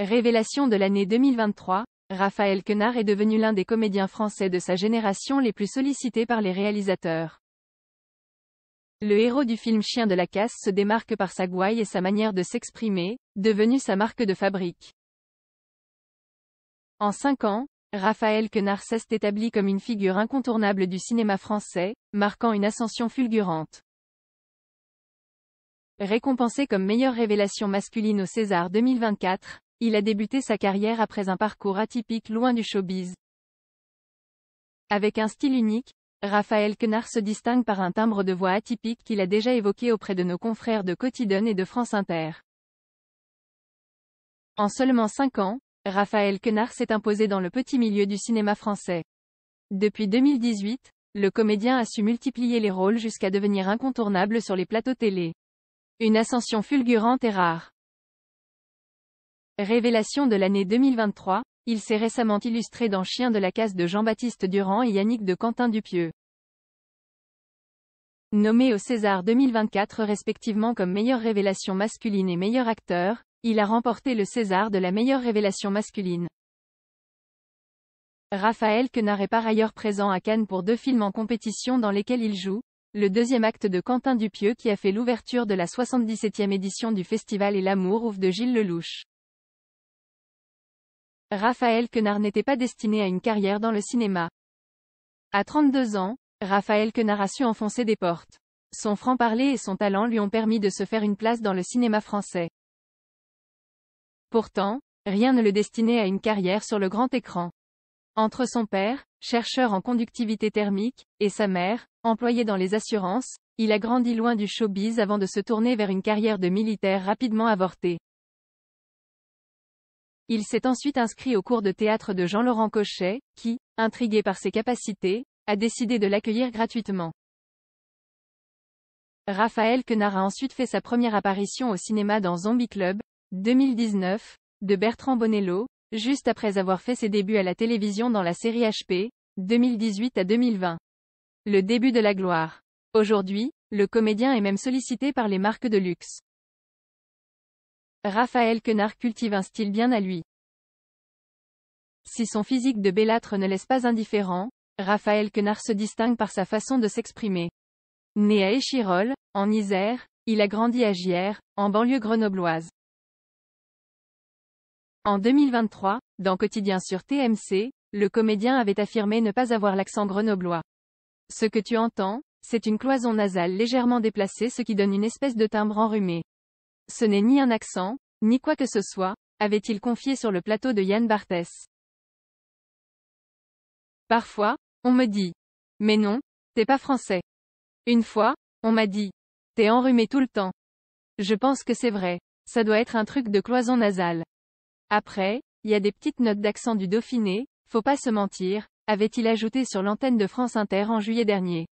Révélation de l'année 2023, Raphaël Quenard est devenu l'un des comédiens français de sa génération les plus sollicités par les réalisateurs. Le héros du film Chien de la casse se démarque par sa gouaille et sa manière de s'exprimer, devenue sa marque de fabrique. En 5 ans, Raphaël Quenard s'est établi comme une figure incontournable du cinéma français, marquant une ascension fulgurante. Récompensé comme meilleure révélation masculine au César 2024, il a débuté sa carrière après un parcours atypique loin du showbiz. Avec un style unique, Raphaël Quenard se distingue par un timbre de voix atypique qu'il a déjà évoqué auprès de nos confrères de Quotidien et de France Inter. En seulement 5 ans, Raphaël Quenard s'est imposé dans le petit milieu du cinéma français. Depuis 2018, le comédien a su multiplier les rôles jusqu'à devenir incontournable sur les plateaux télé. Une ascension fulgurante et rare. Révélation de l'année 2023, il s'est récemment illustré dans Chien de la casse de Jean-Baptiste Durand et Yannick de Quentin Dupieux. Nommé au César 2024 respectivement comme meilleure révélation masculine et meilleur acteur, il a remporté le César de la meilleure révélation masculine. Raphaël Quenard est par ailleurs présent à Cannes pour 2 films en compétition dans lesquels il joue, le deuxième acte de Quentin Dupieux qui a fait l'ouverture de la 77e édition du festival et L'amour ouf de Gilles Lelouch. Raphaël Quenard n'était pas destiné à une carrière dans le cinéma. À 32 ans, Raphaël Quenard a su enfoncer des portes. Son franc-parler et son talent lui ont permis de se faire une place dans le cinéma français. Pourtant, rien ne le destinait à une carrière sur le grand écran. Entre son père, chercheur en conductivité thermique, et sa mère, employée dans les assurances, il a grandi loin du showbiz avant de se tourner vers une carrière de militaire rapidement avortée. Il s'est ensuite inscrit au cours de théâtre de Jean-Laurent Cochet, qui, intrigué par ses capacités, a décidé de l'accueillir gratuitement. Raphaël Quenard a ensuite fait sa première apparition au cinéma dans Zombie Club, 2019, de Bertrand Bonello, juste après avoir fait ses débuts à la télévision dans la série HP, 2018 à 2020. Le début de la gloire. Aujourd'hui, le comédien est même sollicité par les marques de luxe. Raphaël Quenard cultive un style bien à lui. Si son physique de bellâtre ne laisse pas indifférent, Raphaël Quenard se distingue par sa façon de s'exprimer. Né à Échirolles, en Isère, il a grandi à Gières, en banlieue grenobloise. En 2023, dans Quotidien sur TMC, le comédien avait affirmé ne pas avoir l'accent grenoblois. Ce que tu entends, c'est une cloison nasale légèrement déplacée, ce qui donne une espèce de timbre enrhumé. Ce n'est ni un accent, ni quoi que ce soit, avait-il confié sur le plateau de Yann Barthès. Parfois, on me dit, mais non, t'es pas français. Une fois, on m'a dit, t'es enrhumé tout le temps. Je pense que c'est vrai, ça doit être un truc de cloison nasale. Après, y a des petites notes d'accent du Dauphiné, faut pas se mentir, avait-il ajouté sur l'antenne de France Inter en juillet dernier.